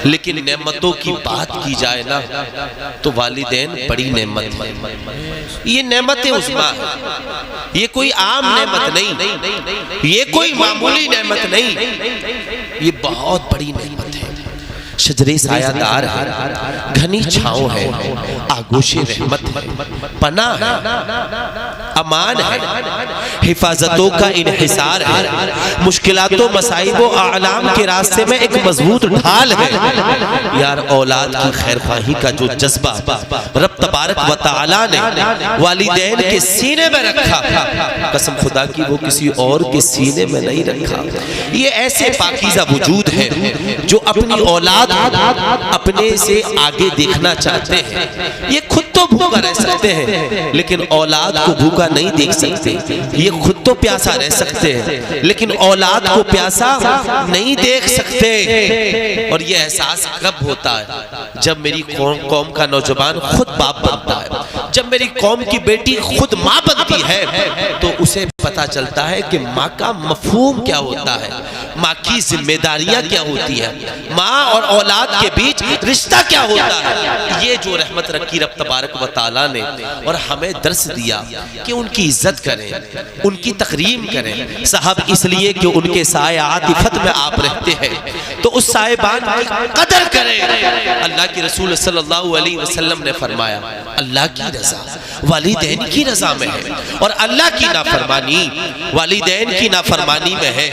لیکن نعمتوں کی بات کی جائے نا تو والدین بڑی نعمت ہے. یہ نعمت عظمیٰ ہے. یہ کوئی عام نعمت نہیں, یہ کوئی معمولی نعمت نہیں, یہ بہت بڑی نعمت ہے. شجرے سایہ دار ہے, گھنی چھاؤں ہے, آگوش رحمت ہے, پناہ ہے, امان ہے, حفاظتوں کا انحصار ہے, مشکلات و مصائب و اعلام کے راستے میں ایک مضبوط ڈھال ہے. یار اولاد کی خیر خواہی کا جو جذبہ رب تبارک و تعالیٰ نے والدین کے سینے میں رکھا, قسم خدا کی وہ کسی اور کے سینے میں نہیں رکھا. یہ ایسے پاکیزہ وجود ہیں جو اپنی اولاد اپنے سے آگے دیکھنا چاہتے ہیں. یہ خود تو بھوکا رہ سکتے ہیں لیکن اولاد کو بھوکا نہیں دیکھ سکتے. یہ خود تو پیاسا رہ سکتے ہیں لیکن اولاد کو پیاسا نہیں دیکھ سکتے. اور یہ احساس کب ہوتا ہے؟ جب میری قوم کا نوجوان خود باپ بنتا ہے, جب میری قوم کی بیٹی خود ماں بنتی ہے تو اسے پتا چلتا ہے کہ ماں کا مفہوم کیا ہوتا ہے, ماں کی ذمہ داریاں کیا ہوتی ہیں, ماں اور اولاد کے بیچ رشتہ کیا ہوتا ہے. یہ جو رحمت رکھی رب تبارک و تعالیٰ نے اور ہمیں درس دیا کہ ان کی عزت کریں, ان کی تکریم کریں. صاحب اس لیے کہ ان کے سائے عاطفت میں آپ رہتے ہیں تو اس سائبان کی قدر کریں. اللہ کے رسول صلی اللہ علیہ وسلم نے فرمایا اللہ کی رضا والدین کی رضا میں ہے اور اللہ کی نافرمانی والدین کی نافرمانی میں ہے.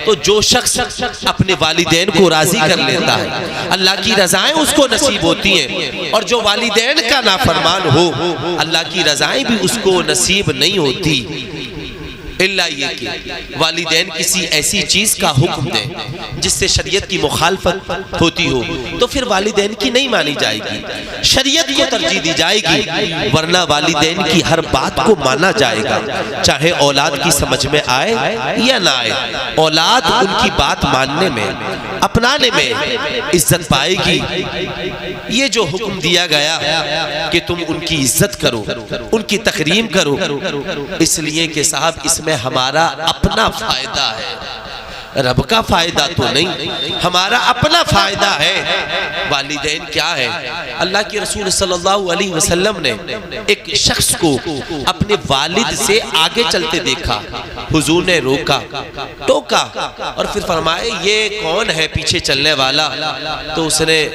تو جو شخص اپنے والدین کو راضی کر لیتا ہے اللہ کی رضائیں اس کو نصیب ہوتی ہیں, اور جو والدین کا نافرمان ہو اللہ کی رضائیں بھی اس کو نصیب نہیں ہوتی. اللہ یہ کہ والدین کسی ایسی چیز کا حکم دیں جس سے شریعت کی مخالفت ہوتی ہو تو پھر والدین کی نہیں مانی جائے گی, شریعت کو ترجیح دی جائے گی, ورنہ والدین کی ہر بات کو مانا جائے گا چاہے اولاد کی سمجھ میں آئے یا نہ آئے. اولاد ان کی بات ماننے میں اپنانے میں عزت پائے گی. یہ جو حکم دیا گیا کہ تم ان کی عزت کرو, ان کی تکریم کرو, اس لیے کہ صاحب اس میں ہمارا اپنا فائدہ ہے, رب کا فائدہ تو نہیں, ہمارا اپنا فائدہ ہے. والدین کیا ہے؟ اللہ کے رسول صلی اللہ علیہ وسلم نے ایک شخص کو اپنے والد سے آگے چلتے دیکھا. حضور نے روکا, ٹوکا اور پھر فرمایا یہ کون ہے پیچھے چلنے والا؟ تو اس نے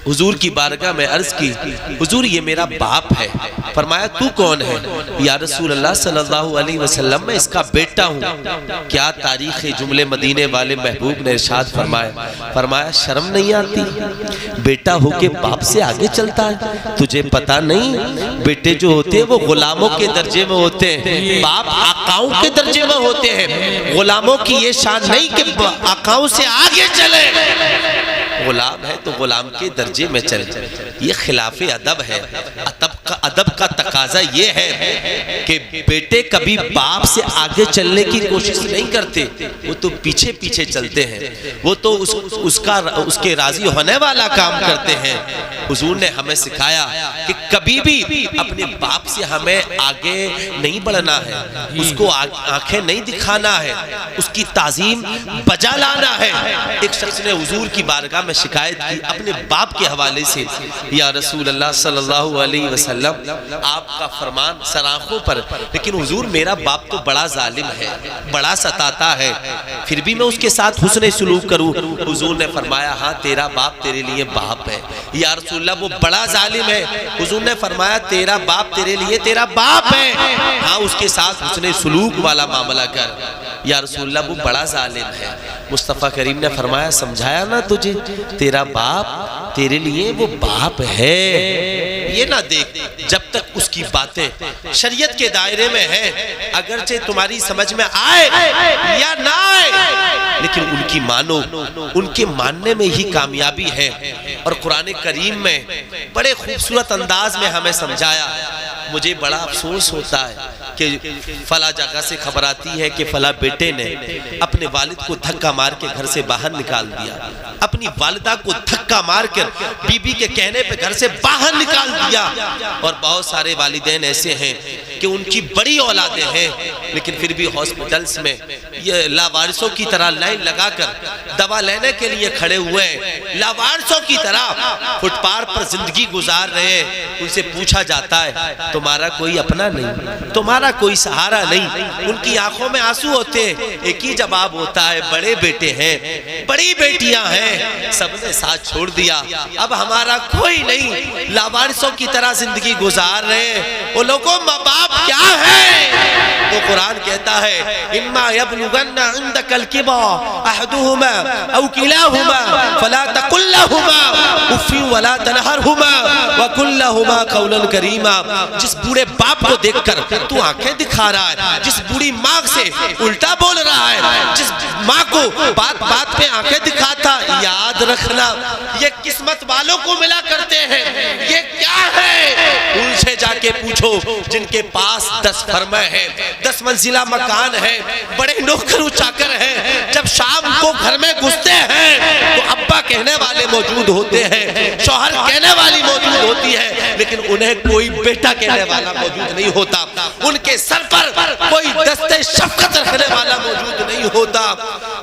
حضور کی بارگاہ میں عرض کی حضور یہ میرا باپ ہے. فرمایا تو کون ہے؟ یا رسول اللہ صلی اللہ علیہ وسلم میں اس کا بیٹا ہوں. کیا تاریخ جملے مدینے والے محبوب نے ارشاد فرمایا شرم نہیں آتی؟ بیٹا ہو کے باپ سے آگے چلتا ہے. تجھے پتا نہیں بیٹے جو ہوتے ہیں وہ غلاموں کے درجے میں ہوتے ہیں, باپ آقاؤں کے درجے میں ہوتے ہیں. غلاموں کی یہ شان نہیں کہ آقاؤں سے آگے چلے, غلام ہے تو غلام کے درجے میں چلے. یہ خلاف ادب ہے. ادب کا تقاضا یہ ہے کہ بیٹے کبھی باپ سے آگے چلنے کی کوشش نہیں کرتے, وہ تو پیچھے پیچھے چلتے ہیں, وہ تو اس کے راضی ہونے والا کام کرتے ہیں. حضور نے ہمیں سکھایا کہ کبھی بھی اپنے باپ سے ہمیں آگے نہیں بڑھنا ہے, اس کو آنکھیں نہیں دکھانا ہے, اس کی تعظیم بجا لانا ہے. ایک شخص نے حضور کی بارگاہ میں شکایت کی اپنے باپ کے حوالے سے, یا رسول اللہ صلی اللہ علیہ وسلم آپ کا فرمان سراخوں پر, لیکن حضور میرا باپ تو بڑا ظالم ہے, بڑا ستاتا ہے, پھر بھی میں اس کے ساتھ حسن سلوک کروں. حضور نے فرمایا ہاں تیرا باپ تیرے لیے باپ ہے. یا رسول اللہ وہ بڑا ظالم ہے. حضور نے فرمایا تیرا باپ تیرے لیے تیرا باپ ہے, ہاں اس کے ساتھ حسن سلوک والا معاملہ کر. یا رسول اللہ وہ بڑا ظالم ہے. مصطفیٰ کریم نے فرمایا سمجھایا نا تجھے, تیرا باپ تیرے لیے وہ باپ ہے. یہ نہ دیکھ جب تک اس کی باتیں شریعت کے دائرے میں ہیں, اگرچہ تمہاری سمجھ میں آئے یا نہ آئے, لیکن ان کی مانو, ان کے ماننے میں ہی کامیابی ہے. اور قرآن کریم میں بڑے خوبصورت انداز میں ہمیں سمجھایا. مجھے بڑا افسوس ہوتا ہے کہ فلاں جگہ سے خبر آتی ہے کہ فلاں بیٹے نے اپنے والد کو دھکا مار کے گھر سے باہر نکال دیا. اپنی والدہ کو دھکا مار کر بی بی کے کہنے پہ گھر سے باہر نکال دیا. اور بہت سارے والدین ایسے ہیں کہ ان کی بڑی اولادیں ہیں لیکن پھر بھی ہاسپٹلز میں یہ لاوارثوں کی طرح لائن لگا کر دوا لینے کے لیے کھڑے ہوئے ہیں. لاوارثوں کی طرح فٹ پاتھ پر زندگی گزار رہے ہیں. ان سے پوچھا جاتا ہے تمہارا کوئی اپنا نہیں, تمہارا کوئی سہارا نہیں. ان کی آنکھوں میں آنسو ہوتے ہیں. ایک ہی جواب ہوتا ہے بڑے بیٹے ہیں, بڑی بیٹیاں ہیں, سب نے ساتھ چھوڑ دیا, اب ہمارا کوئی نہیں. لاوارثوں کی طرح زندگی گزار رہے ہیں. وہ لوگوں ماں باپ کیا ہے؟ تو قرآن کہتا ہے اما یبلغن عندک الکبر احدہما او کلاہما فلا تقل لہما اف ولا تنہرہما وقل لہما قولا کریما. جس بوڑھے باپ کو دیکھ کر تو آنکھیں دکھا رہا ہے, جس بوڑھی ماں سے الٹا بول رہا ہے, جس ماں کو بات بات پہ آنکھیں دکھاتا, یاد رکھنا یہ قسمت والوں کو ملا کرتے ہیں. یہ کیا ہے؟ ان سے جا کے پوچھو جن کے پاس 10 فرمے ہیں, 10 منزلہ مکان ہے, بڑے نوکر چاکر ہیں. جب شام کو گھر میں گھستے ہیں تو ابا کہنے والے موجود ہوتے ہیں, شوہر کہنے والی موجود ہوتی ہے, لیکن انہیں کوئی بیٹا کہنے والا موجود نہیں ہوتا. ان کے سر پر کوئی دستے شفقت رکھنے والا موجود نہیں ہوتا.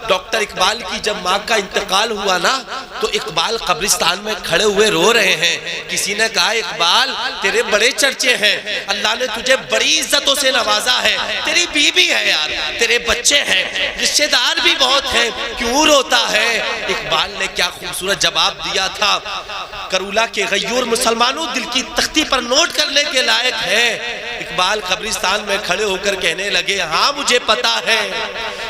ڈاکٹر اقبال کی جب ماں کا انتقال ہوا نا تو اقبال قبرستان میں کھڑے ہوئے رو رہے ہیں. کسی نے کہا اقبال تیرے بڑے چرچے ہیں, اللہ نے تجھے بڑی عزتوں سے نوازا ہے, تیری بیوی ہے یار, تیرے بچے ہیں, رشتہ دار بھی بہت ہیں, کیوں روتا ہے؟ اقبال نے کیا خوبصورت جواب دیا تھا. کرولا کے غیور مسلمانوں دل کی تختی پر نوٹ کرنے کے لائق ہے. اقبال قبرستان میں کھڑے ہو کر کہنے لگے ہاں مجھے پتا ہے,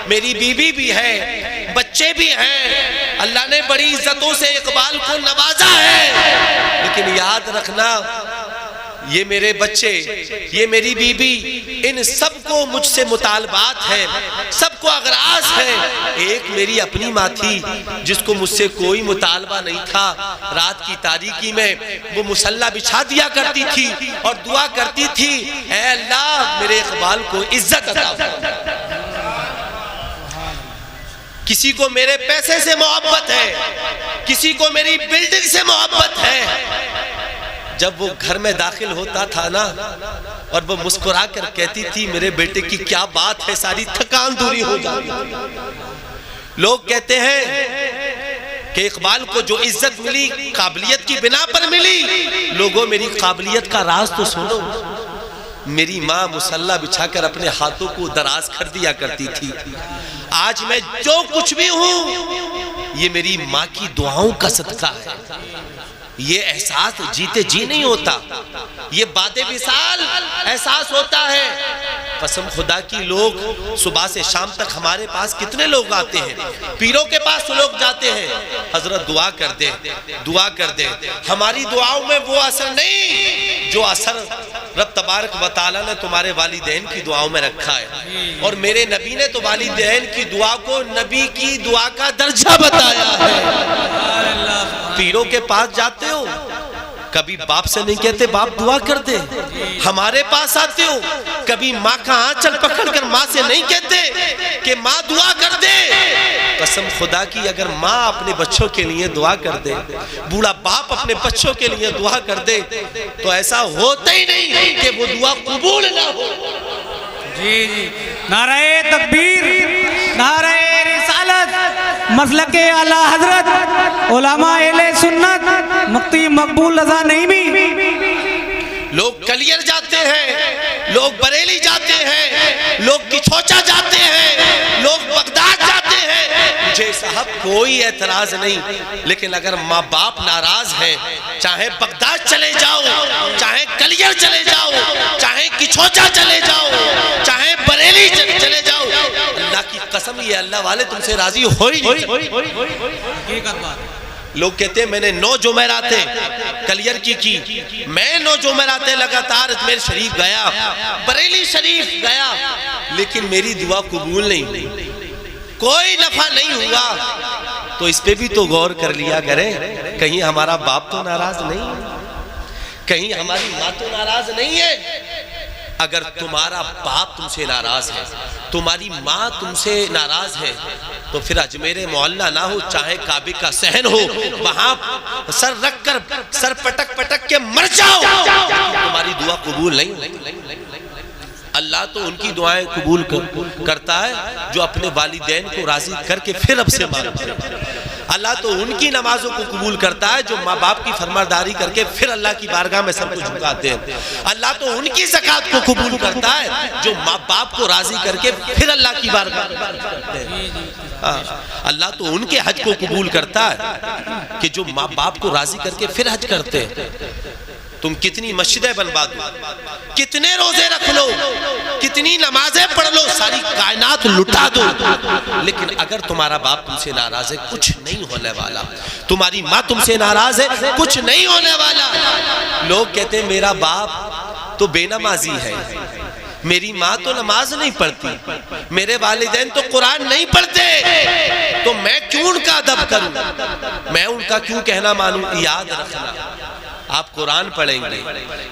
میری بیوی بھی ہے, بچے بھی ہیں, اللہ نے بڑی عزتوں سے اقبال کو نوازا ہے, لیکن یاد رکھنا یہ میرے بچے, یہ میری بیوی, ان سب کو مجھ سے مطالبات ہیں, سب کو اغراض ہیں. ایک میری اپنی ماں تھی جس کو مجھ سے کوئی مطالبہ نہیں تھا. رات کی تاریکی میں وہ مصلی بچھا دیا کرتی تھی اور دعا کرتی تھی اے اللہ میرے اقبال کو عزت عطا فرما. کسی کو میرے پیسے سے محبت ہے, کسی کو میری بلڈنگ سے محبت ہے. جب وہ گھر میں داخل ہوتا تھا نا اور وہ مسکرا کر کہتی تھی میرے بیٹے کی کیا بات ہے, ساری تھکان دوری ہو جاتی. لوگ کہتے ہیں کہ اقبال کو جو عزت ملی قابلیت کی بنا پر ملی. لوگوں میری قابلیت کا راز تو سنو. میری ماں مصلی بچھا کر اپنے ہاتھوں کو دراز کر دیا کرتی تھی. آج میں جو کچھ بھی ہوں یہ میری ماں کی دعاؤں کا صدقہ ہے. یہ احساس جیتے جی نہیں ہوتا, یہ بعد وصال احساس ہوتا ہے. قسم خدا کی لوگ صبح سے شام تک ہمارے پاس کتنے لوگ آتے ہیں, پیروں کے پاس لوگ جاتے ہیں, حضرت دعا کر دے, دعا کر دے. ہماری دعاؤں میں وہ اثر نہیں جو اثر رب تبارک و تعالیٰ نے تمہارے والدین کی دعاؤں میں رکھا ہے. اور میرے نبی نے تو والدین کی دعا کو نبی کی دعا کا درجہ بتایا ہے. پیروں کے پاس جاتے ہو, کبھی باپ سے نہیں کہتے باپ دعا کر دے. ہمارے پاس آتے ہو, کبھی ماں کا آنچل پکڑ کر ماں سے نہیں کہتے کہ ماں دعا کر دے. قسم خدا کی اگر ماں اپنے بچوں کے لیے دعا کر دے, بوڑھا باپ اپنے بچوں کے لیے دعا کر دے, تو ایسا ہوتا ہی نہیں کہ وہ دعا قبول نہ ہو. جی جی, نعرہ تکبیر, نعرہ رسالت, مسلک اعلی حضرت علماء اہل سنت مفتی مقبول رضا نعیمی. لوگ کلیر جاتے ہیں, لوگ بریلی جاتے ہیں, لوگ کچھوچا جاتے ہیں, لوگ بغداد جاتے ہیں. مجھے صاحب کوئی اعتراض نہیں, لیکن اگر ماں باپ ناراض ہیں, چاہے بغداد چلے جاؤ, چاہے کلیر چلے جاؤ, چاہے کچھوچا چلے جاؤ, چاہے بریلی چلے جاؤ, اللہ کی قسم یہ اللہ والے تم سے راضی ہوئی نہیں. لوگ کہتے ہیں میں نے 9 جمعراتیں کلیر کی, میں 9 جمعراتیں لگاتار اجمیر شریف گیا, بریلی شریف گیا, لیکن میری دعا قبول نہیں, کوئی نفع نہیں ہوا. تو اس پہ بھی تو غور کر لیا کریں, کہیں ہمارا باپ تو ناراض نہیں ہے, کہیں ہماری ماں تو ناراض نہیں ہے. اگر تمہارا باپ تم سے ناراض ہے، تمہاری ماں تم سے ناراض ہے، تو پھر اجمیر معلیٰ نہ ہو، چاہے کعبے کا صحن ہو، وہاں سر رکھ کر سر پٹک پٹک کے مر جاؤ، تمہاری دعا قبول نہیں ہوتی۔ اللہ تو ان کی دعائیں قبول کرتا ہے جو اپنے والدین کو راضی کر کے پھر رب سے مانگتے ہیں۔ اللہ تو ان کی نمازوں کو قبول کرتا ہے جو ماں باپ کی فرمانبرداری کر کے پھر اللہ کی بارگاہ میں سب کچھ جھکاتے ہیں۔ اللہ تو ان کی زکوٰۃ کو قبول کرتا ہے جو ماں باپ کو راضی کر کے پھر اللہ کی بارگاہ میں کرتے ہیں۔ اللہ تو ان کے حج کو قبول کرتا ہے کہ جو ماں باپ کو راضی کر کے پھر حج کرتے ہیں۔ تم کتنی مسجدیں بنوا دو، کتنے روزے رکھ لو، کتنی نمازیں پڑھ لو، ساری کائنات لٹا دو، لیکن اگر تمہارا باپ تم سے ناراض ہے کچھ نہیں ہونے والا، تمہاری ماں تم سے ناراض ہے کچھ نہیں ہونے والا۔ لوگ کہتے ہیں میرا باپ تو بے نمازی ہے، میری ماں تو نماز نہیں پڑھتی، میرے والدین تو قرآن نہیں پڑھتے، تو میں کیوں ان کا ادب کروں، میں ان کا کیوں کہنا مانوں؟ یاد رکھنا، آپ قرآن پڑھیں گے،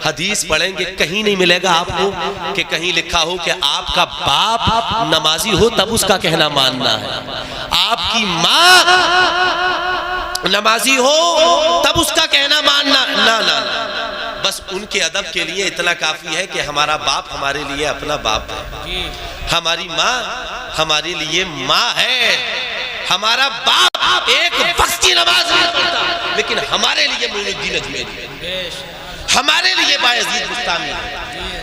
حدیث پڑھیں گے، کہیں نہیں ملے گا آپ کو کہ کہیں لکھا ہو کہ آپ کا باپ نمازی ہو تب اس کا کہنا ماننا ہے، آپ کی ماں نمازی ہو تب اس کا کہنا ماننا، نہ بس ان کے ادب کے لیے اتنا کافی ہے کہ ہمارا باپ ہمارے لیے اپنا باپ ہے، ہماری ماں ہمارے لیے ماں ہے، ہمارا باپ ایک وقت کی نماز نہیں پڑھتا لیکن ہمارے لیے معین الدین اجمیری ہے، ہمارے لیے بایزید بستامی ہے،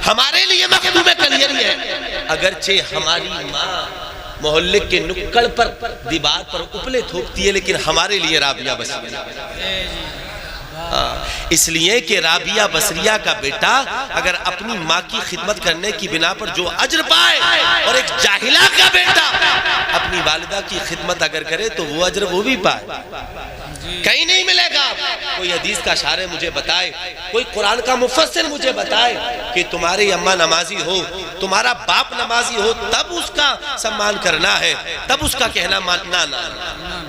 ہمارے لیے مخدوم کلیری ہے، اگرچہ ہماری ماں محلے کے نکڑ پر دیوار پر اپلے تھوکتی ہے لیکن ہمارے لیے رابعہ بصریہ ہے۔ اس لیے کہ رابعہ بصریہ کا بیٹا اگر اپنی ماں کی خدمت کرنے کی بنا پر جو اجر پائے اور ایک جاہلہ کا بیٹا اپنی والدہ کی خدمت اگر کرے تو وہ اجر وہ بھی پائے، کہیں نہیں ملے گا۔ کوئی حدیث کا شارح مجھے بتائے، کوئی قرآن کا مفسر مجھے بتائے کہ تمہاری اماں نمازی ہو، تمہارا باپ نمازی ہو تب اس کا سمان کرنا ہے، تب اس کا کہنا ماننا، نہ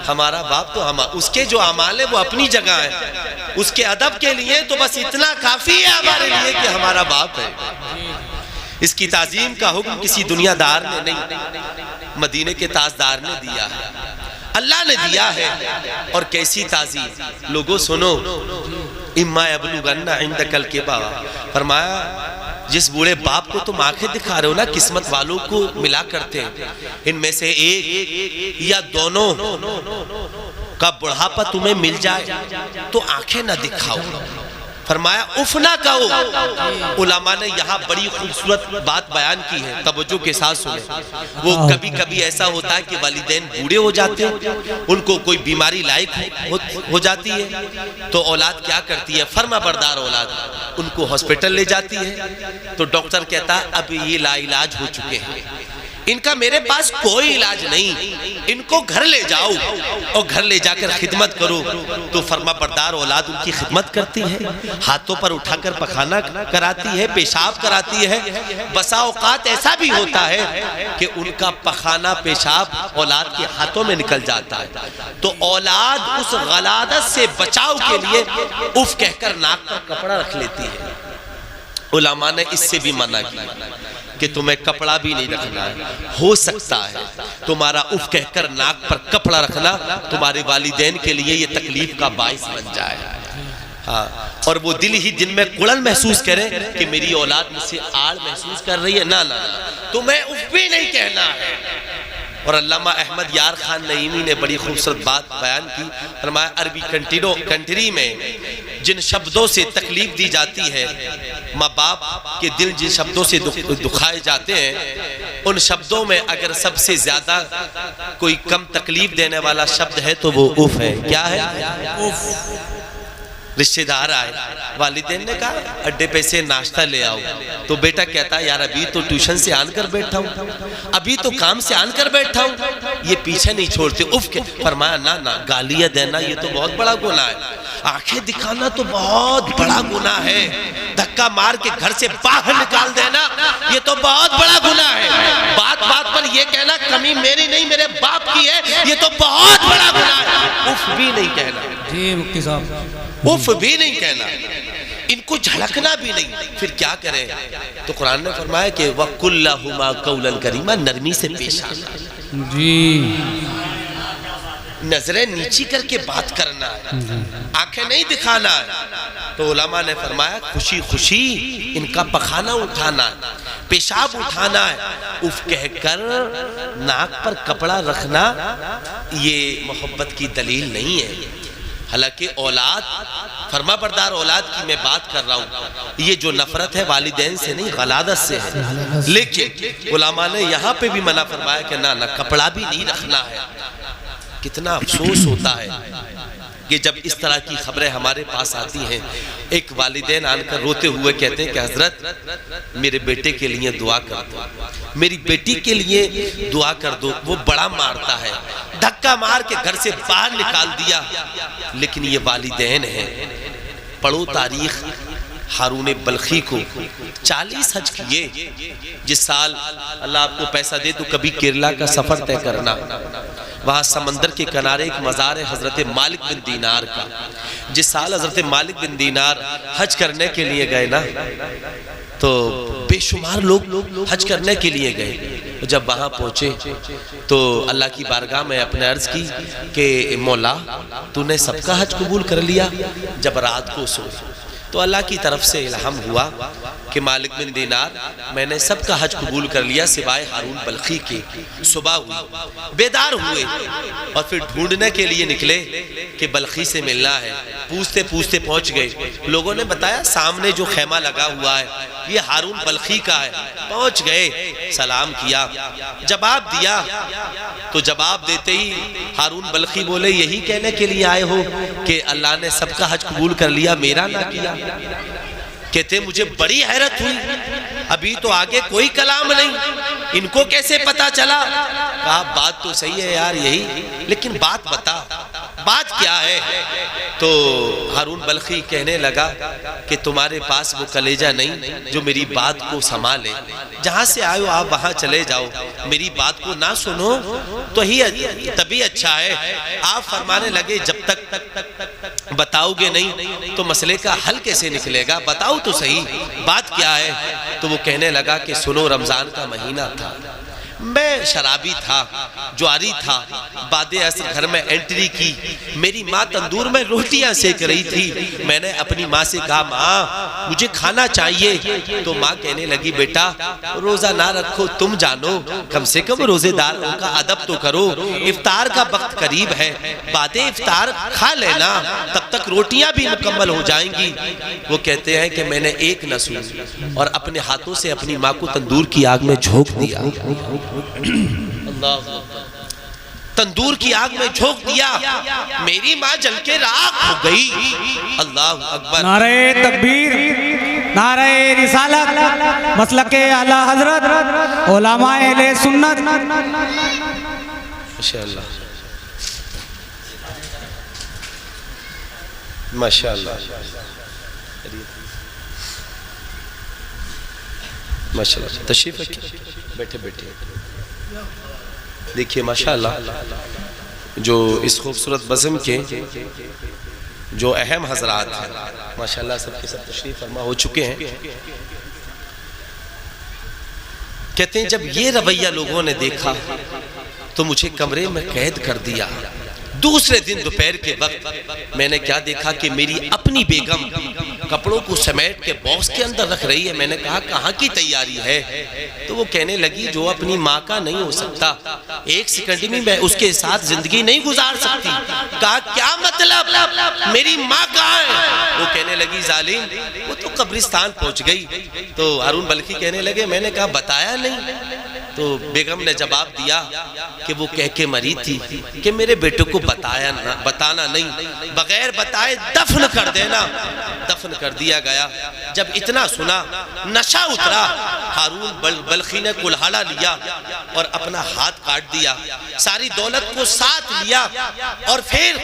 ہمارا باپ تو اس کے جو اعمال ہے وہ اپنی جگہ ہے، اس کے ادب کے لیے تو بس اتنا کافی ہے ہمارے لیے کہ ہمارا باپ ہے۔ اس کی تعظیم کا حکم کسی دنیا دار نے نہیں، مدینے کے تاجدار نے دیا ہے، اللہ نے دیا ہے۔ اور کیسی تعظیم، لوگوں سنو، اما یبلغن عندک الکبر، فرمایا جس بوڑھے باپ کو تم آنکھیں دکھا رہے ہو نا، قسمت والوں کو ملا کرتے ہیں، ان میں سے ایک یا دونوں کا بڑھاپا تمہیں مل جائے تو آنکھیں نہ دکھاؤ، فرمایا اف نہ کہو۔ علماء نے یہاں بڑی خوبصورت بات بیان کی ہے، توجہ کے ساتھ سنیں۔ وہ کبھی کبھی ایسا ہوتا ہے کہ والدین بوڑھے ہو جاتے ہیں، ان کو کوئی بیماری لائق ہو جاتی ہے تو اولاد کیا کرتی ہے، فرما بردار اولاد ان کو ہاسپٹل لے جاتی ہے، تو ڈاکٹر کہتا ہے اب یہ لا علاج ہو چکے ہیں، ان کا میرے پاس کوئی علاج نہیں، ان کو گھر لے جاؤ اور گھر لے جا کر خدمت کرو، تو فرما بردار اولاد ان کی خدمت کرتی ہے، ہاتھوں پر اٹھا کر پخانہ کراتی ہے، پیشاب کراتی ہے۔ بسا اوقات ایسا بھی ہوتا ہے کہ ان کا پخانہ پیشاب اولاد کے ہاتھوں میں نکل جاتا ہے، تو اولاد اس غلادت سے بچاؤ کے لیے اف کہہ کر ناک پر کپڑا رکھ لیتی ہے۔ علماء نے اس سے بھی منع کیا کہ تمہیں کپڑا بھی نہیں رکھنا ہے، ہو سکتا ہے تمہارا اف کہہ کر ناک پر کپڑا رکھنا تمہارے والدین کے لیے یہ تکلیف کا باعث بن جائے، اور وہ دل ہی دن میں کڑن محسوس کریں کہ میری اولاد مجھ سے آڑ محسوس کر رہی ہے، نہ تمہیں اف بھی نہیں کہنا ہے۔ اور علامہ احمد یار خان نعیمی نے بڑی خوبصورت بات بیان کی، فرمایا عربی کنٹری میں جن شبدوں سے تکلیف دی جاتی ہے، ماں باپ کے دل جن شبدوں سے دکھائے جاتے ہیں، ان شبدوں میں اگر سب سے زیادہ کوئی کم تکلیف دینے والا شبد ہے تو وہ اف ہے۔ کیا ہے؟ اف۔ رشتہ دار آئے، والدین نے کہا اڈے پہ سے ناشتہ لے آؤ، تو بیٹا کہتا ہے یار ابھی تو ٹیوشن سے آن کر بیٹھا ہوں، ابھی تو کام سے آن کر بیٹھا ہوں، یہ پیچھے نہیں چھوڑتے اف کے۔ فرمایا نہ گالیاں دینا یہ تو بہت بڑا گناہ ہے، آنکھیں دکھانا تو بہت بڑا گناہ ہے، دھکا مار کے گھر سے باہر نکال دینا یہ تو بہت بڑا گناہ ہے، بات بات پر یہ کہنا کمی میری نہیں میرے باپ کی ہے یہ تو بہت بڑا گناہ ہے۔ اف بھی نہیں کہنا، جی مفتی صاحب، اف بھی نہیں کہنا۔ ان کو جھڑکنا بھی نہیں، پھر کیا کریں؟ تو قرآن نے فرمایا کہ وَقُلْ لَهُمَا قَوْلًا كَرِيمًا، نرمی سے پیش آنا، جی نظریں نیچی کر کے بات کرنا ہے، آنکھیں نہیں دکھانا ہے۔ تو علماء نے فرمایا خوشی خوشی ان کا پخانہ اٹھانا ہے، پیشاب اٹھانا ہے، اف کہہ کر ناک پر کپڑا رکھنا یہ محبت کی دلیل نہیں ہے۔ حالانکہ اولاد، فرما بردار اولاد کی میں بات کر رہا ہوں، یہ جو نفرت ہے والدین سے نہیں غلادت سے ہے، لیکن علماء نے یہاں پہ بھی منع فرمایا کہ نہ کپڑا بھی نہیں رکھنا ہے۔ کتنا افسوس ہوتا ہے کہ جب اس طرح کی خبریں ہمارے پاس آتی ہیں، ایک والدین آن کر روتے ہوئے کہتے ہیں کہ حضرت میرے بیٹے کے لیے دعا کر دو، میری بیٹی کے لیے دعا کر دو، وہ بڑا مارتا ہے، دھکا مار کے گھر سے باہر نکال دیا۔ لیکن یہ والدین ہیں، پڑھو تاریخ، ہارون بلخی کو 40 حج کیے۔ جس سال اللہ آپ کو پیسہ دے تو کبھی کیرلا کا سفر طے کرنا، وہاں سمندر کے کنارے ایک مزار ہے حضرت مالک بن دینار کا۔ جس سال حضرت مالک بن دینار حج کرنے کے لیے گئے نا، تو بے شمار لوگ حج کرنے کے لیے گئے۔ جب وہاں پہنچے تو اللہ کی بارگاہ میں اپنے عرض کی کہ مولا تو نے سب کا حج قبول کر لیا؟ جب رات کو سو تو اللہ کی طرف سے الہام ہوا کہ مالک بن دینار میں نے سب کا حج قبول کر لیا سوائے ہارون بلخی کے۔ صبح ہوئی، بیدار ہوئے اور پھر ڈھونڈنے کے لیے نکلے کہ بلخی سے ملنا ہے۔ پوچھتے پوچھتے پہنچ گئے، لوگوں نے بتایا سامنے جو خیمہ لگا ہوا ہے یہ ہارون بلخی کا ہے۔ پہنچ گئے، سلام کیا، جواب دیا، تو جواب دیتے ہی ہارون بلخی بولے یہی کہنے کے لیے آئے ہو کہ اللہ نے سب کا حج قبول کر لیا، میرا نہ کیا؟ کہتے مجھے بڑی حیرت ہوئی، ابھی تو آگے کوئی کلام نہیں، ان کو کیسے پتا چلا؟ کہا بات تو صحیح ہے یار یہی، لیکن بات بتا، بات کیا ہے؟ تو ہارون بلخی کہنے لگا کہ تمہارے پاس وہ کلیجہ نہیں جو میری بات کو سنبھالے، جہاں سے آئے ہو آپ وہاں چلے جاؤ، میری بات کو نہ سنو تو ہی تبھی اچھا ہے۔ آپ فرمانے لگے جب تک بتاؤ گے نہیں تو مسئلے کا حل کیسے نکلے گا؟ بتاؤ تو صحیح بات کیا ہے؟ تو وہ کہنے لگا کہ سنو، رمضان کا مہینہ تھا، میں شرابی تھا، جواری تھا، بعد عصر گھر میں انٹری کی، میری ماں تندور میں روٹیاں سیک رہی تھی، میں نے اپنی ماں سے کہا ماں مجھے کھانا چاہیے، تو ماں کہنے لگی بیٹا روزہ نہ رکھو، تم جانو کم سے کم روزے داروں کا ادب تو کرو، افطار کا وقت قریب ہے، بعد افطار کھا لینا، تب تک روٹیاں بھی مکمل ہو جائیں گی۔ وہ کہتے ہیں کہ میں نے ایک نہ سنی اور اپنے ہاتھوں سے اپنی ماں کو تندور کی آگ میں جھونک دیا، اللہ تندور کی آگ میں جھونک دیا، میری ماں جل کے راکھ ہو گئی۔ اللہ اکبر، نعرہ تکبیر، نعرہ رسالت، مسلک اعلی حضرت، علماء اہل سنت۔ ماشاءاللہ ماشاءاللہ ماشاءاللہ، تشریف رکھیں، بیٹھے بیٹھے۔ دیکھیے ماشاءاللہ جو اس خوبصورت بزم کے جو اہم حضرات ہیں ماشاءاللہ سب کے سب تشریف فرما ہو چکے ہیں۔ کہتے ہیں جب یہ رویہ لوگوں نے دیکھا تو مجھے کمرے میں قید کر دیا۔ دوسرے دن دوپہر کے وقت میں نے کیا دیکھا کہ میری اپنی بیگم کپڑوں کو سمیٹ کے باکس کے اندر رکھ رہی ہے۔ میں نے کہا کہاں کی تیاری ہے؟ تو وہ کہنے لگی جو اپنی ماں کا نہیں ہو سکتا ایک سیکنڈ میں اس کے ساتھ زندگی نہیں گزار سکتی۔ کہا کیا مطلب؟ میری ماں کہاں ہے؟ وہ کہنے لگی ظالم وہ تو قبرستان پہنچ گئی۔ تو ہارون بلخی کہنے لگے میں نے کہا بتایا نہیں؟ تو بیگم نے جواب دیا کہ وہ کہہ کے مری تھی کہ میرے بیٹے کو بتانا نہیں، بغیر بتائے دفن کر دینا۔ دفن کر دیا گیا۔ جب اتنا سنا نشہ اترا، ہارون بلخی نے کلہاڑا لیا اور اپنا ہاتھ کاٹ دیا، ساری دولت کو ساتھ لیا اور پھر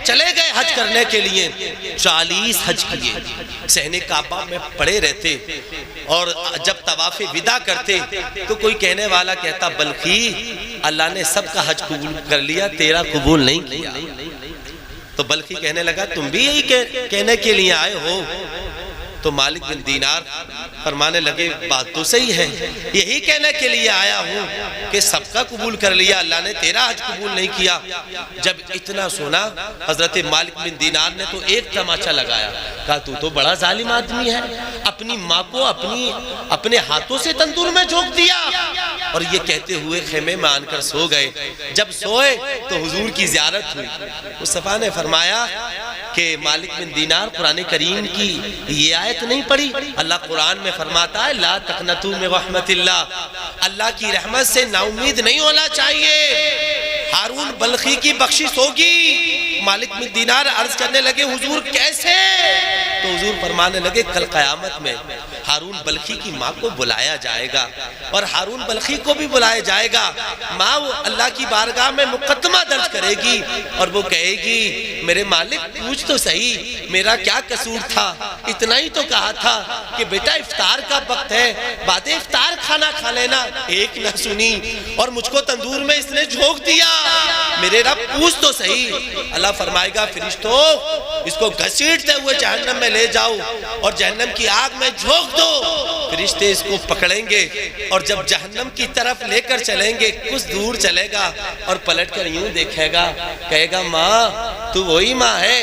چلے گئے حج کرنے کے لیے۔ 40 حج کیے، صحن کعبہ میں پڑے رہتے اور جب طواف وداع کرتے تو کوئی کہنے والا کہتا بلخی اللہ نے سب کا حج قبول کر لیا، تیرا قبول نہیں کیا۔ تو بلخی کہنے لگا تم بھی یہی کہنے کے لیے آئے ہو؟ تو مالک بن دینار فرمانے لگے بات تو صحیح ہے، یہی کہنے کے لیے آیا ہوں کہ سب کا قبول کر لیا، اللہ نے تیرا حج قبول نہیں کیا۔ جب اتنا سنا حضرت مالک بن دینار نے تو ایک تماچا لگایا، کہا تو بڑا ظالم آدمی ہے، اپنی ماں کو اپنے ہاتھوں سے تندور میں جھونک دیا۔ اور یہ کہتے ہوئے خیمے میں آن کر سو گئے۔ جب سوئے تو حضور کی زیارت ہوئی، مصطفیٰ نے فرمایا کہ مالک بن دینار قرآن کریم کی یہ آیت نہیں پڑھی؟ اللہ قرآن میں فرماتا ہے لا تقنطوا من رحمت اللہ، اللہ کی رحمت سے نا امید نہیں ہونا چاہیے، ہارون بلخی کی بخشش ہوگی۔ مالک بن دینار عرض کرنے لگے حضور کیسے؟ تو حضور فرمانے لگے کل قیامت میں ہارون بلخی کی ماں کو بلایا جائے گا اور ہارون بلخی کو بھی بلایا جائے گا، ماں وہ اللہ کی بارگاہ میں مقدمہ درج کرے گی اور وہ کہے گی میرے مالک پوچھ تو صحیح میرا کیا قصور تھا، اتنا ہی تو کہا تھا کہ بیٹا افطار کا وقت ہے، بعد افطار کھانا کھا لینا، ایک نہ سنی اور مجھ کو تندور میں اس نے جھونک دیا، میرے رب پوچھ تو صحیح۔ اللہ فرمائے گا فرشتوں اس کو گھسیٹتے ہوئے جہنم میں لے جاؤ اور جہنم کی آگ میں جھونک دو۔ فرشتے اس کو پکڑیں گے اور جب جہنم کی طرف لے کر چلیں گے کچھ دور چلے گا اور پلٹ کر یوں دیکھے گا، کہے گا ماں تو وہی ماں ہے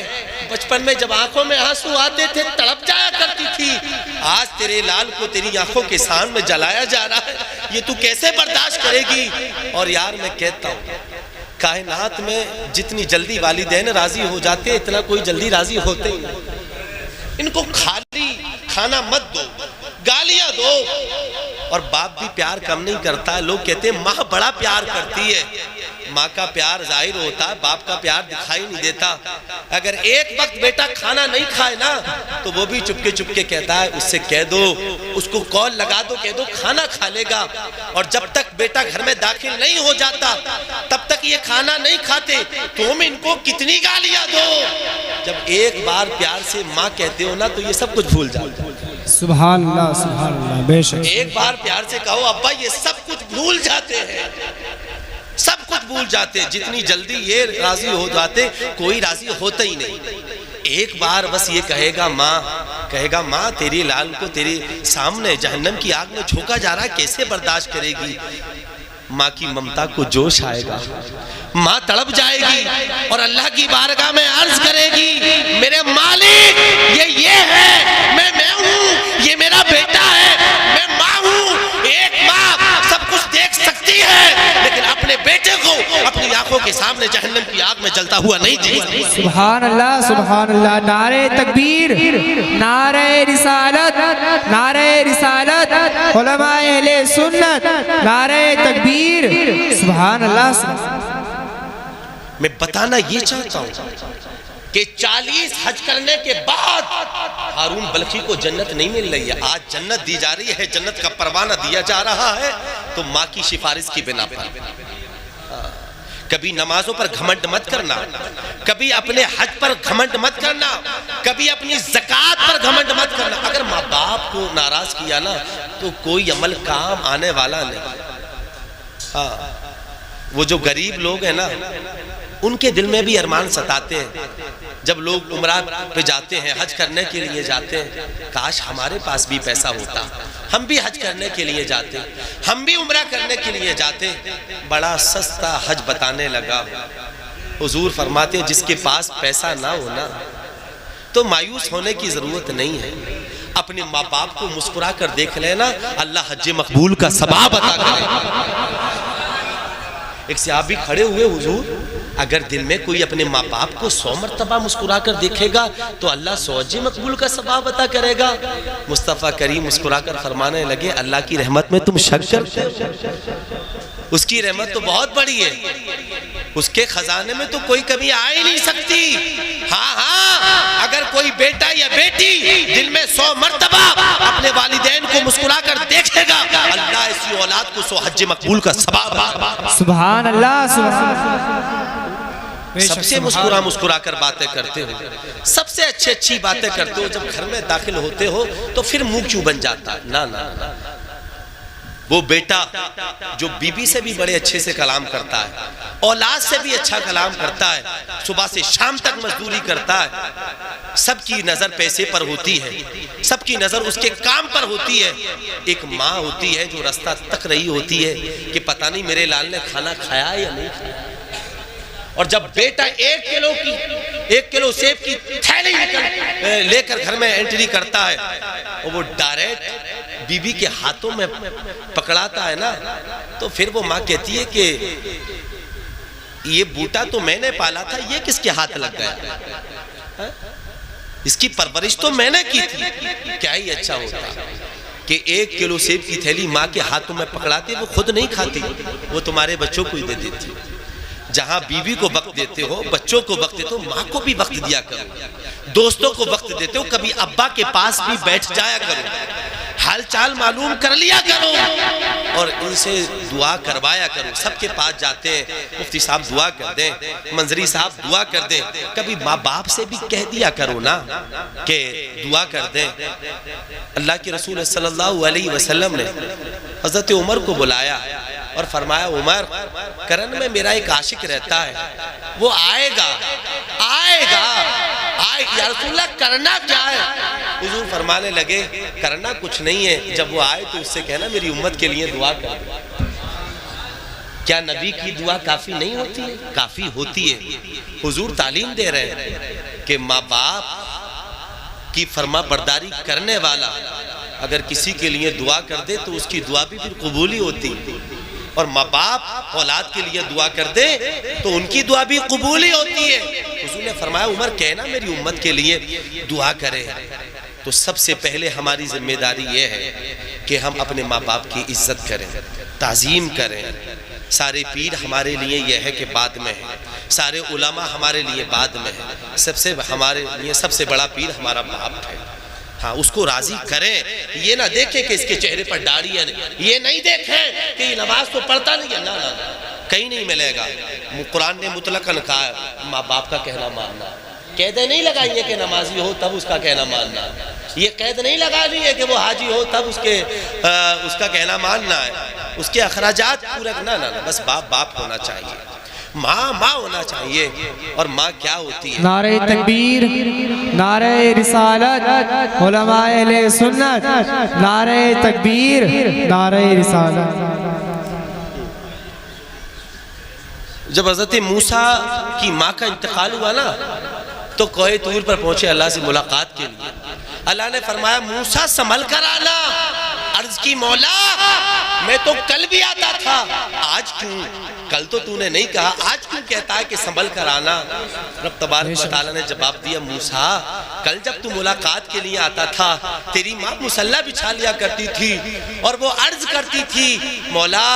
بچپن میں جب آنکھوں میں آنسو آتے تھے تڑپ جایا کرتی تھی، آج تیرے لال کو تیری آنکھوں کے سامنے جلایا جا رہا ہے، یہ تو کیسے برداشت کرے گی؟ اور یار میں کہتا ہوں کائنات میں جتنی جلدی والدین راضی ہو جاتے ہیں اتنا کوئی جلدی راضی ہوتے ہی نہیں۔ ان کو خالی کھانا مت دو، گالیاں دو۔ اور باپ بھی پیار کم نہیں کرتا ہے، لوگ کہتے ہیں ماں بڑا پیار کرتی ہے، ماں کا پیار ظاہر ہوتا ہے، باپ کا پیار دکھائی نہیں دیتا۔ اگر ایک وقت بیٹا کھانا نہیں کھائے نا تو وہ بھی چپکے کہتا ہے اس سے کہہ دو، اس کو کال لگا دو، کہہ دو کھانا کھا لے گا۔ اور جب تک بیٹا گھر میں داخل نہیں ہو جاتا تب تک یہ کھانا نہیں کھاتے، تم ان کو کتنی گالیاں دو۔ جب ایک بار پیار سے ماں کہتے ہو نا تو یہ سب کچھ بھول جاتے۔ سبحان اللہ بے شک۔ ایک بار پیار سے کہو ابا یہ سب کچھ بھول جاتے ہیں، سب کچھ بھول جاتے ہیں۔ جتنی جلدی یہ راضی ہو جاتے کوئی راضی ہوتا ہی نہیں۔ ایک بار بس یہ کہے گا ماں تیری لال کو تیرے سامنے جہنم کی آگ میں جھونکا جا رہا ہے کیسے برداشت کرے گی؟ ماں کی ممتا کو جوش آئے گا، ماں تڑپ جائے گی اور اللہ کی بارگاہ میں عرض کرے گی میرے مالک یہ ہے، میں ہوں، یہ میرا بیٹا ہے، میں ماں ہوں۔ ایک ماں سب کچھ دیکھ سکتی ہے لیکن اپنے بیٹے کو اپنی آنکھوں کے سامنے جہنم کی آگ میں جلتا ہوا نہیں دیکھتی۔ سبحان اللہ، نعرہ تکبیر، نعرہ رسالت، نعرہ رسالت، علماء اہل سنت، نعرہ تکبیر، سبحان اللہ۔ میں بتانا یہ چاہتا ہوں کہ 40 حج کرنے کے بعد ہارون بلخی کو جنت نہیں مل رہی ہے، آج جنت دی جا رہی ہے، جنت کا پروانہ دیا جا رہا ہے تو ماں کی سفارش کی بنا پر۔ کبھی نمازوں پر گھمنڈ مت کرنا، کبھی اپنے حج پر گھمنڈ مت کرنا، کبھی اپنی زکوٰۃ پر گھمنڈ مت کرنا۔ اگر ماں باپ کو ناراض کیا نا تو کوئی عمل کام آنے والا نہیں۔ ہاں وہ جو غریب لوگ ہیں نا ان کے دل میں بھی ارمان ستاتے ہیں جب لوگ عمرہ پہ جاتے ہیں، حج کرنے کے لیے جاتے ہیں، کاش ہمارے پاس بھی پیسہ ہوتا، ہم بھی حج کرنے کے لیے جاتے، ہم بھی عمرہ کرنے کے لیے جاتے۔ بڑا سستا حج بتانے لگا۔ حضور فرماتے جس کے پاس پیسہ نہ ہونا تو مایوس ہونے کی ضرورت نہیں ہے، اپنے ماں باپ کو مسکرا کر دیکھ لینا، اللہ حج مقبول کا ثواب عطا کرے۔ ایک صحابی کھڑے ہوئے حضور اگر دن میں کوئی اپنے ماں باپ کو 100 مرتبہ مسکرا کر دیکھے گا تو اللہ 100 حج مقبول کا ثواب عطا کرے گا۔ مصطفیٰ کریم مسکرا کر فرمانے لگے اللہ کی رحمت میں تم شک کرتے ہو؟ اس کی رحمت تو بہت بڑی ہے، اس کے خزانے میں تو کوئی کمی آ ہی نہیں سکتی۔ ہاں اگر کوئی بیٹا یا بیٹی دل میں 100 مرتبہ اپنے والدین کو مسکرا کر دیکھے گا اللہ ایسی اولاد کو 100 حج مقبول کا ثواب عطا۔ سبحان اللہ، سبحان اللہ۔ سب سے مسکرا کر باتیں کرتے ہو، سب سے اچھی باتیں کرتے ہو، جب گھر میں داخل ہوتے ہو تو پھر منہ کیوں بن جاتا؟ نہ وہ بیٹا جو بی بی سے بھی بڑے اچھے سے کلام کرتا ہے، اولاد سے بھی اچھا کلام کرتا ہے، صبح سے شام تک مزدوری کرتا ہے، سب کی نظر پیسے پر ہوتی ہے، سب کی نظر اس کے کام پر ہوتی ہے۔ ایک ماں ہوتی ہے جو رستہ تک رہی ہوتی ہے کہ پتہ نہیں میرے لال نے کھانا کھایا یا نہیں کھایا، اور جب بیٹا 1 کلو سیب کی تھیلی لے کر گھر میں انٹری کرتا ہے اور وہ ڈائریکٹ بی بی کے ہاتھوں میں پکڑاتا ہے نا، تو پھر وہ ماں کہتی ہے کہ یہ بوٹا تو میں نے پالا تھا، یہ کس کے ہاتھ لگ گیا؟ اس کی پرورش تو میں نے کی تھی۔ کیا ہی اچھا ہوتا کہ 1 کلو سیب کی تھیلی ماں کے ہاتھوں میں پکڑاتی، وہ خود نہیں کھاتی، وہ تمہارے بچوں کو ہی دے دیتی۔ جہاں بیوی کو وقت دیتے ہو، بچوں کو وقت دیتے ہو، ماں کو بھی وقت دیا کرو، دوستوں کو وقت دیتے ہو، کبھی ابا کے پاس بھی بیٹھ جایا کرو، حال چال معلوم کر لیا کرو اور ان سے دعا کروایا کرو۔ سب کے پاس جاتے ہیں، مفتی صاحب دعا کر دیں، منظری صاحب دعا کر دیں، کبھی ماں باپ سے بھی کہہ دیا کرو نا کہ دعا کر دیں۔ اللہ کے رسول صلی اللہ علیہ وسلم نے حضرت عمر کو بلایا اور فرمایا عمر، کرن میں میرا ایک عاشق رہتا ہے، وہ آئے گا یا رسول اللہ کرنا کیا ہے؟ حضور فرمانے لگے کرنا کچھ نہیں ہے، جب وہ آئے تو اس سے کہنا میری امت کے لیے دعا کر دو۔ کیا نبی کی دعا کافی نہیں ہوتی ہے؟ کافی ہوتی ہے۔ حضور تعلیم دے رہے ہیں کہ ماں باپ کی فرما برداری کرنے والا اگر کسی کے لیے دعا کر دے تو اس کی دعا بھی پھر قبولی ہوتی ہے، اور ماں باپ اولاد کے لیے دعا کر دے تو ان کی دعا بھی قبولی ہوتی ہے۔ حضور نے فرمایا عمر کہنا میری امت کے لیے دعا کرے۔ تو سب سے پہلے ہماری ذمہ داری یہ ہے کہ ہم اپنے ماں باپ کی عزت کریں، تعظیم کریں۔ سارے پیر ہمارے لیے یہ ہے کہ بعد میں ہے، سارے علماء ہمارے لیے بعد میں ہے، ہمارے لیے سب سے بڑا پیر ہمارا باپ ہے۔ ہاں، اس کو راضی کریں، یہ نہ دیکھیں کہ اس کے چہرے پر داڑھی ہے، یہ نہیں دیکھیں کہ یہ نماز تو پڑھتا نہیں ہے، نہ کہیں نہیں ملے گا۔ قرآن نے مطلقاً کہا ماں باپ کا کہنا ماننا، قیدیں نہیں لگائی ہے کہ نمازی ہو تب اس کا کہنا ماننا، یہ قید نہیں لگا لی ہے کہ وہ حاجی ہو تب اس کا کہنا ماننا ہے، اس کے اخراجات پورا نہ بس باپ ہونا چاہیے، ماں ہونا چاہیے۔ اور ماں کیا ہوتی ہے؟ نعرہ تکبیر، نعرہ رسالت، علماء اہل سنت، نعرہ تکبیر، نعرہ رسالت۔ جب حضرت موسیٰ کی ماں کا انتقال ہوا نا تو کوہ طور پر پہنچے اللہ سے ملاقات کے لیے۔ اللہ نے فرمایا موسیٰ سنبھل کر آنا۔ عرض کی مولا میں تو کل بھی آتا تھا، آج کیوں؟ کل تو نے نہیں کہا، آج کیوں کہتا ہے کہ سنبھل کر آنا؟ رب تبارک و تعالیٰ نے جواب دیا موسیٰ کل جب تو ملاقات کے لیے آتا تھا تیری ماں مصلی بچھا لیا کرتی تھی اور وہ عرض کرتی تھی مولا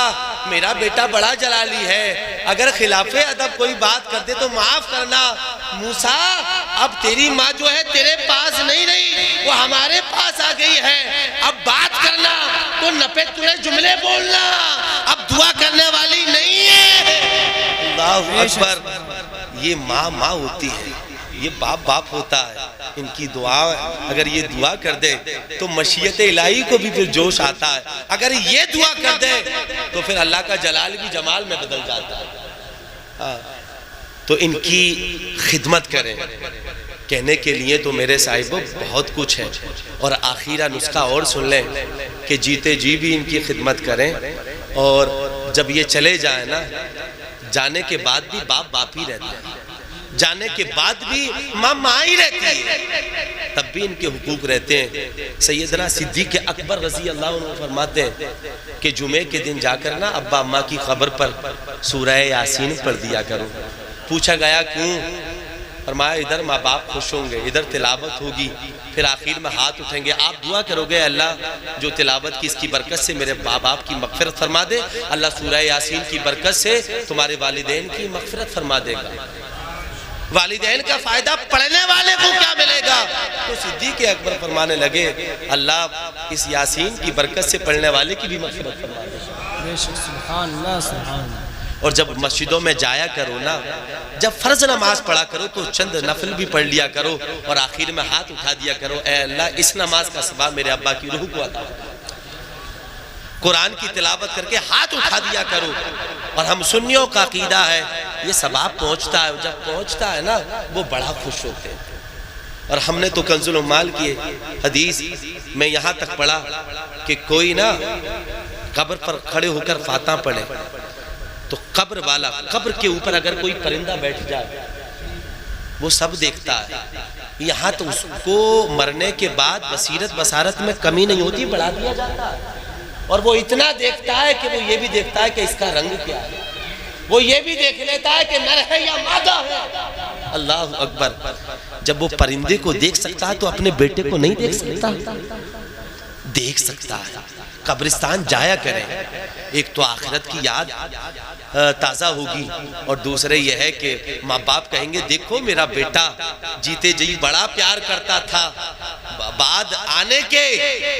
میرا بیٹا بڑا جلالی ہے، اگر خلاف ادب کوئی بات کر دے تو معاف کرنا۔ موسیٰ اب تیری ماں جو ہے تیرے پاس نہیں رہی، وہ ہمارے پاس آ گئی ہے، اب بات کرنا تو نپے تُنے جملے بولنا، اب دعا کرنے والی نہیں ہے۔ اللہ اکبر۔ یہ ماں ہوتی ہے، یہ باپ ہوتا ہے۔ ان کی دعا اگر یہ دعا کر دے تو مشیت الہی کو بھی پھر جوش آتا ہے، اگر یہ دعا کر دے تو پھر اللہ کا جلال بھی جمال میں بدل جاتا ہے۔ تو ان کی خدمت کریں۔ کہنے کے لیے تو میرے صاحبوں بہت کچھ ہے، اور آخیرہ نسخہ اور سن لیں کہ جیتے جی بھی ان کی خدمت کریں، اور جب یہ چلے جائیں نا جانے کے بعد بھی باپ ہی رہتے ہیں، جانے کے بعد بھی ماں ہی رہتی ہے، تب بھی ان کے حقوق رہتے ہیں۔ سیدنا صدیق اکبر رضی اللہ عنہ فرماتے ہیں کہ جمعے کے دن جا کر نا ابا اماں کی قبر پر سورہ یاسین پڑھ دیا کرو۔ پوچھا گیا کیوں؟ فرمایا ادھر ماں باپ خوش ہوں گے، ادھر تلاوت ہوگی، پھر آخر میں ہاتھ اٹھیں گے، آپ دعا کرو گے اللہ جو تلاوت کی اس کی برکت سے میرے باپ کی مغفرت فرما دے، اللہ سورہ یاسین کی برکت سے تمہارے والدین کی مغفرت فرما دے گا۔ والدین کا فائدہ پڑھنے والے کو کیا ملے گا؟ تو صدیق اکبر فرمانے لگے اللہ اس یاسین کی برکت سے پڑھنے والے کی بھی مغفرت فرما دے گا۔ سبحان اللہ سبحان اللہ۔ اور جب مسجدوں میں جایا کرو نا، جب فرض نماز پڑھا کرو تو چند نفل بھی پڑھ لیا کرو، اور آخر میں ہاتھ اٹھا دیا کرو اے اللہ اس نماز کا ثواب میرے ابا کی روح کو عطا فرما۔ قرآن کی تلاوت کر کے ہاتھ اٹھا دیا کرو، اور ہم سنیوں کا عقیدہ ہے یہ ثواب پہنچتا ہے، جب پہنچتا ہے نا وہ بڑا خوش ہوتے ہیں۔ اور ہم نے تو کنز العمال کی حدیث میں یہاں تک پڑھا کہ کوئی نا قبر پر کھڑے ہو کر فاتحہ پڑھے تو قبر والا، قبر کے اوپر اگر کوئی پرندہ بیٹھ جائے وہ سب دیکھتا ہے، یہاں تو اس کو مرنے کے بعد بصیرت بصارت میں کمی نہیں ہوتی، بڑھا دیا جاتا ہے، اور وہ اتنا دیکھتا ہے کہ وہ یہ بھی دیکھتا ہے کہ اس کا رنگ کیا ہے، وہ یہ بھی دیکھ لیتا ہے کہ نر ہے یا مادہ ہے۔ اللہ اکبر! جب وہ پرندے کو دیکھ سکتا ہے تو اپنے بیٹے کو نہیں دیکھ سکتا؟ دیکھ سکتا ہے۔ قبرستان جایا کریں، ایک تو آخرت کی یاد تازہ ہوگی، اور دوسرے یہ ہے کہ ماں باپ کہیں گے دیکھو میرا بیٹا جیتے جی بڑا پیار کرتا تھا، بعد آنے کے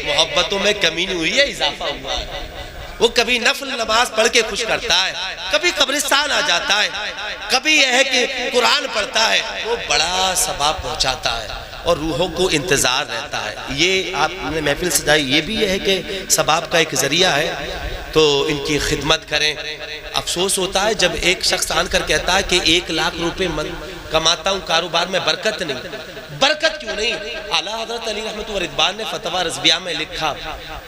محبتوں میں کمی نہیں ہوئی ہے، اضافہ ہوا ہے۔ وہ کبھی نفل نماز پڑھ کے خوش کرتا ہے، کبھی قبرستان آ جاتا ہے، کبھی یہ ہے کہ قرآن پڑھتا ہے، وہ بڑا ثواب پہنچاتا ہے اور روحوں کو انتظار رہتا ہے۔ یہ آپ نے محفل سجائی، یہ بھی یہ ہے کہ ثواب کا ایک ذریعہ ہے، تو ان کی خدمت کریں۔ افسوس ہوتا ہے جب ایک شخص آن کر کہتا ہے کہ 1 لاکھ روپے کماتا ہوں، کاروبار میں برکت نہیں۔ برکت کیوں نہیں؟ اعلیٰ حضرت علی رحمت و رضوان نے فتویٰ رضویہ میں لکھا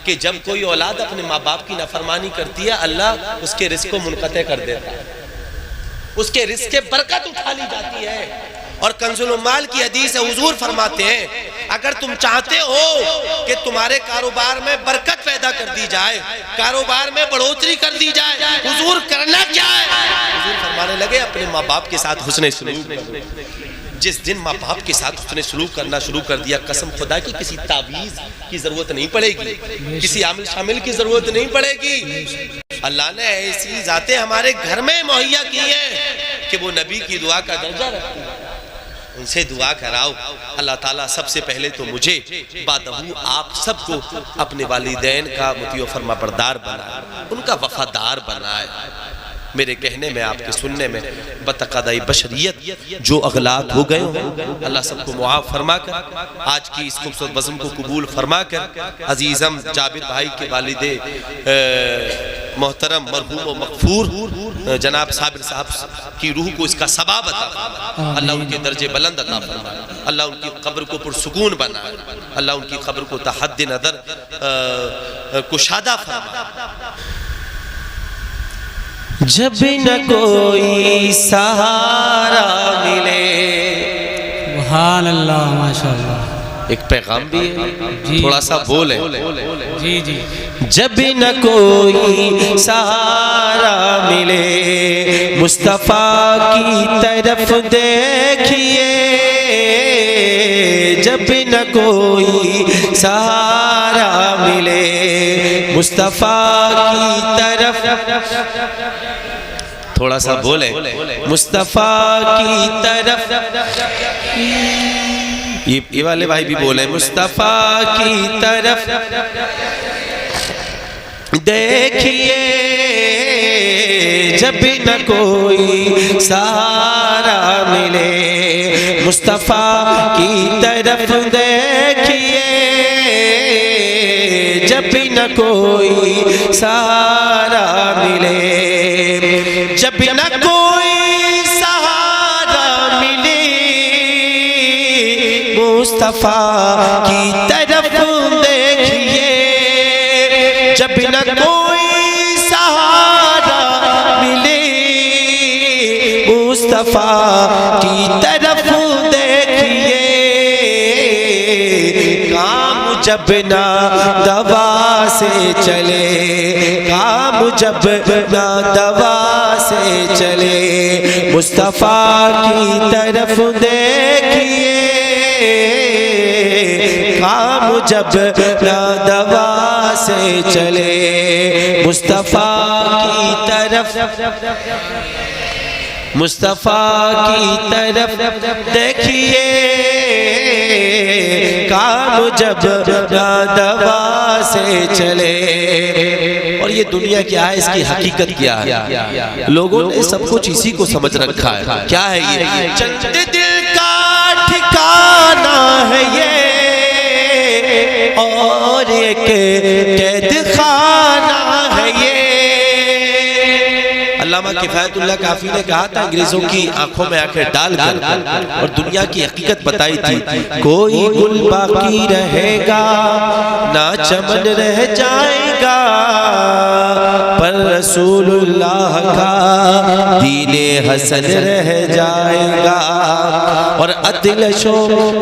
کہ جب کوئی اولاد اپنے ماں باپ کی نافرمانی کرتی ہے، اللہ اس کے رزق کو منقطع کر دیتا ہے، اس کے رزق کے برکت اٹھا لی جاتی ہے۔ اور کنز العمال کی حدیث ہے، حضور فرماتے ہیں اگر تم چاہتے ہو کہ تمہارے کاروبار میں برکت پیدا کر دی جائے، کاروبار میں بڑھوتری کر دی جائے، حضور کرنا کیا ہے؟ حضور فرمانے لگے اپنے ماں باپ کے ساتھ حسن سلوک۔ جس دن ماں باپ کے ساتھ حسن سلوک کرنا شروع کر دیا، قسم خدا کی کسی تعویذ کی ضرورت نہیں پڑے گی، کسی عامل شامل کی ضرورت نہیں پڑے گی۔ اللہ نے ایسی ذاتیں ہمارے گھر میں مہیا کی ہیں کہ وہ نبی کی دعا کا درجہ رکھتی ہیں، ان سے دعا کراؤ۔ اللہ تعالیٰ سب سے پہلے تو مجھے بعدہ آپ سب کو اپنے والدین کا مطیع و فرما بردار بنائے، ان کا وفادار بنائے۔ میرے کہنے میں، آپ کے سننے میں بتقاضۂ بشریت جو اغلاط ہو گئے ہوں، اللہ سب کو معاف فرما کر آج کی اس خوبصورت بزم کو قبول فرما کر عزیزم جابر بھائی کے والد محترم مرحوم و مغفور جناب صابر صاحب کی روح کو اس کا ثواب عطا فرمائے، اللہ ان کے درجے بلند عطا فرمائے، اللہ ان کی قبر کو پرسکون بنائے، اللہ ان کی قبر کو تحد نظر کشادہ فرمائے۔ جب نہ کوئی سہارا ملے، سبحان اللہ، ماشاءاللہ۔ ایک پیغام بھی ہے، تھوڑا سا بولیں۔ جی جی۔ جب نہ کوئی سہارا ملے، مصطفیٰ کی طرف دیکھیے، جب نہ کوئی سہارا ملے، مصطفیٰ کی طرف، تھوڑا سا بولیں، مصطفیٰ کی طرف، یہ والے بھائی بھی بولیں، مصطفیٰ کی طرف دیکھیے، جب نہ کوئی سہارا ملے، مصطفیٰ کی طرف دیکھیے، جب نہ کوئی سہارا ملے، جب نہ کوئی سہارا ملے، مصطفیٰ کی طرف دیکھیے، جب نہ کوئی سہارا ملے، مصطفیٰ کی طرف دیکھیے، کام جب نہ دوا سے چلے، کام جب نہ دوا سے چلے، مصطفیٰ کی طرف دیکھیے، کام جب نہ دوا سے چلے، مصطفیٰ کی طرف، مصطفیٰ کی طرف دیکھیے، کام جب نہ دوا سے چلے۔ اور یہ دنیا کیا ہے، اس کی حقیقت کیا ہے؟ لوگوں نے سب کچھ اسی کو سمجھ رکھا ہے۔ کیا ہے یہ؟ چند دل کا ٹھکانہ ہے یہ، اور ایک قید خانہ ہے یہ۔ علامہ کفایت اللہ کافی نے کہا تھا انگریزوں کی آنکھوں میں آنکھیں ڈال کر اور دنیا کی حقیقت بتائی تھی، کوئی گل باقی رہے گا نہ چمن رہ جائے گا، پر رسول اللہ کا دین حسن رہ جائے گا، اور عدلش و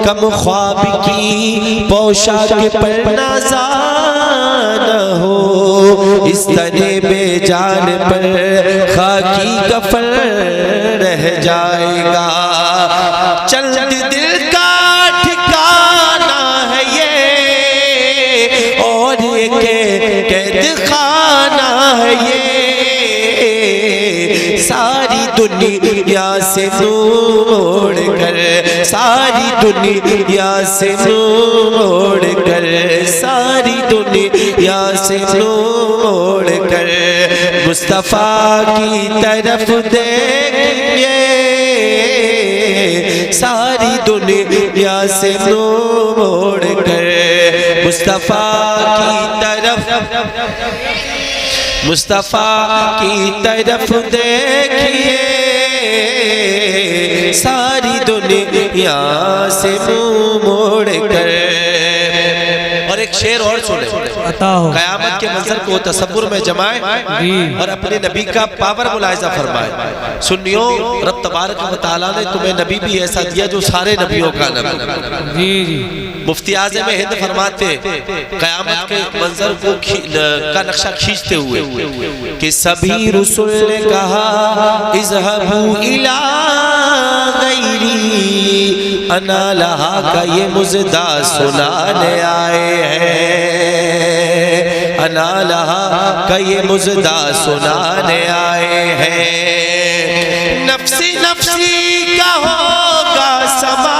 کم خواب کی پوشاک پر نازان ہو، اس طرح بے جان پر خاکی کفن رہ جائے گا، چند دل کا ٹھکانہ ہے یہ، اور یہ قید خانہ ہے یہ، ساری دنیا سے موڑ کر، ساری دنیا سے موڑ کر، ساری دنیا سے موڑ کر مصطفیٰ کی طرف دیکھئے، ساری دنیا سے موڑ کر مصطفیٰ کی طرف، مصطفیٰ کی طرف دیکھئے، ساری دنیا سے موڑ کر۔ اور ایک شعر اور سنیں، قیامت کے منظر کو تصور میں جمائیں اور اپنے نبی کا پاور ملاحظہ فرمائیں۔ سنیوں، رب تبارک و تعالیٰ نے تمہیں نبی بھی ایسا دیا جو سارے نبیوں کا نبی۔ مفتی اعظم ہند فرماتے قیامت کے منظر کو کا نقشہ کھینچتے ہوئے کہ سبھی رسول نے کہا اذهبوا الی غیری، انا لہا کا یہ مزدہ سنانے آئے ہیں، انا لہا کا یہ مزدہ سنانے آئے ہیں، نفسی نفسی کا ہوگا سما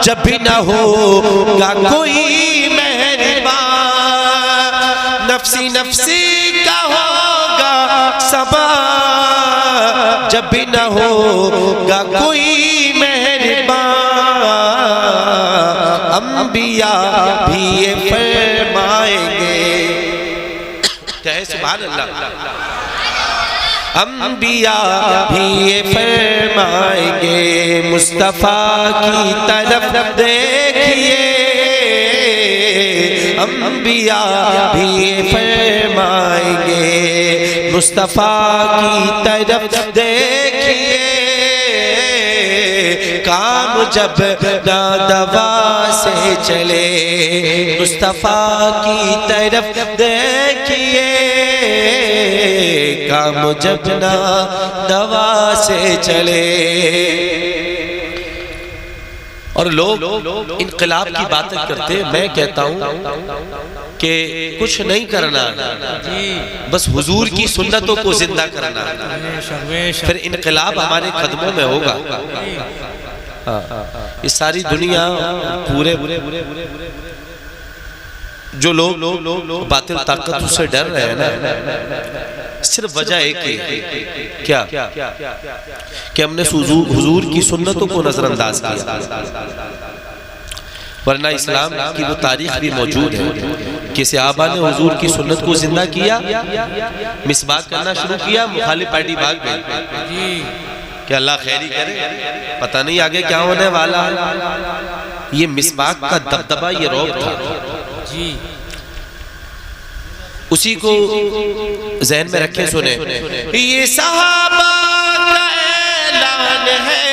جب بھی نہ ہوگا کوئی مہربان، نفسی نفسی کا ہوگا سما جب بھی نہ ہوگا کوئی مہربان، انبیاء بھی یہ فرمائیں گے، کہے سبحان اللہ، انبیاء بھی یہ فرمائیں گے، مصطفیٰ کی طرف دیکھئے، انبیاء بھی یہ فرمائیں گے، مصطفیٰ کی طرف دیکھئے، کام جب نہ دوا سے چلے، مصطفیٰ کی طرف دیکھئے، کام جب نہ دوا سے چلے۔ اور لوگ انقلاب کی باتیں کرتے، میں کہتا ہوں کہ کچھ نہیں کرنا، بس حضور کی سنتوں کو زندہ کرنا، پھر انقلاب ہمارے قدموں میں ہوگا۔ یہ ساری دنیا پورے جو لوگ باطل طاقتوں سے ڈر رہے ہیں نا، صرف وجہ ایک ہی، کیا کہ ہم نے حضور کی سنتوں کو نظر انداز کیا، ورنہ اسلام کی وہ تاریخ بھی موجود ہے کہ صحابہ نے حضور کی سنت کو زندہ کیا، مسباق کرنا شروع کیا، مخالف پارٹی بھاگ گئی کہ اللہ خیری کرے، پتہ نہیں آگے کیا ہونے والا۔ یہ مسباق کا دبدبہ، یہ رعب تھا، اسی کو ذہن میں رکھیں، سنیں، یہ صحابہ کا اعلان ہے،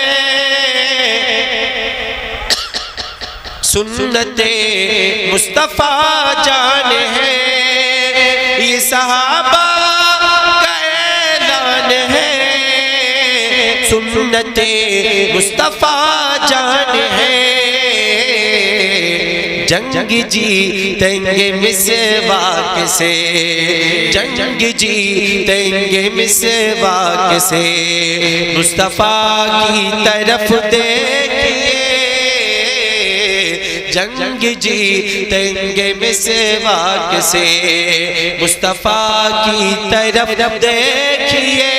سنت مصطفیٰ جان ہے، یہ صحابہ کا اعلان ہے، سنت مصطفیٰ جان ہے، جنگ جیتیں گے مسواک سے، جنگ جیتیں گے مسواک سے، مصطفیٰ کی طرف دیکھئے، جنگ جیتیں گے مسواک سے، مصطفیٰ کی طرف دیکھئے،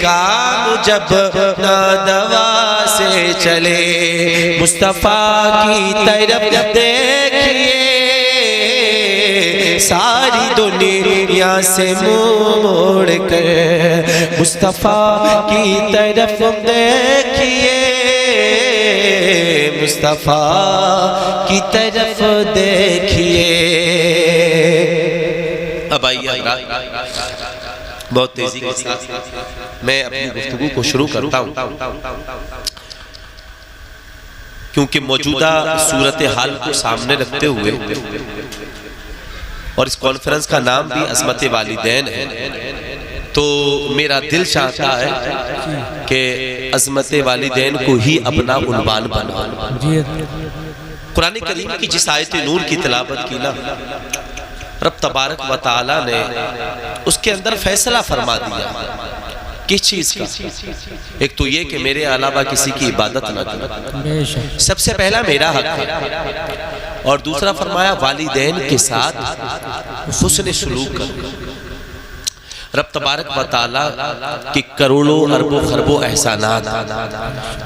کام جب نہ دوا سے چلے، مصطفیٰ کی طرف دیکھئے، ساری دنیا سے منہ موڑ کر مصطفیٰ کی طرف دیکھیے، مصطفیٰ کی طرف دیکھیے۔ اب آئیے بہت تیزی کے ساتھ میں اپنی گفتگو کو شروع کرتا ہوں، کیونکہ موجودہ صورتحال کو سامنے رکھتے ہوئے، اور اس کانفرنس کا نام بھی عظمت والدین ہے، تو میرا دل چاہتا ہے کہ عظمت والدین کو ہی اپنا عنوان بناؤں۔ قرآن کریم کی جس آیت نور کی تلاوت کی نا، رب تبارک و تعالی نے اس کے اندر فیصلہ فرما دیا کس چیز کا؟ ایک تو یہ کہ میرے علاوہ کسی کی عبادت نہ کرو، سب سے پہلا میرا حق ہے، اور دوسرا فرمایا والدین کے ساتھ حسن سلوک کرو۔ رب تبارک و تعالی کی کروڑوں اربوں خربوں احسانات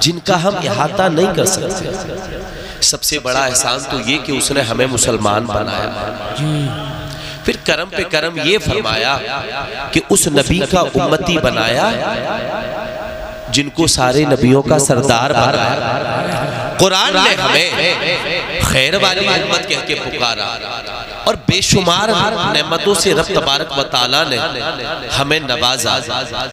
جن کا ہم احاطہ نہیں کر سکتے، سب سے بڑا احسان تو یہ کہ اس نے ہمیں مسلمان بنایا، پھر کرم پہ کرم یہ فرمایا کہ اس نبی کا امتی بنایا جن کو سارے نبیوں کا سردار بنایا۔ قرآن نے ہمیں خیر والی امت کہہ کے پکارا، اور بے شمار نعمتوں سے رب تبارک و تعالی نے ہمیں نوازا۔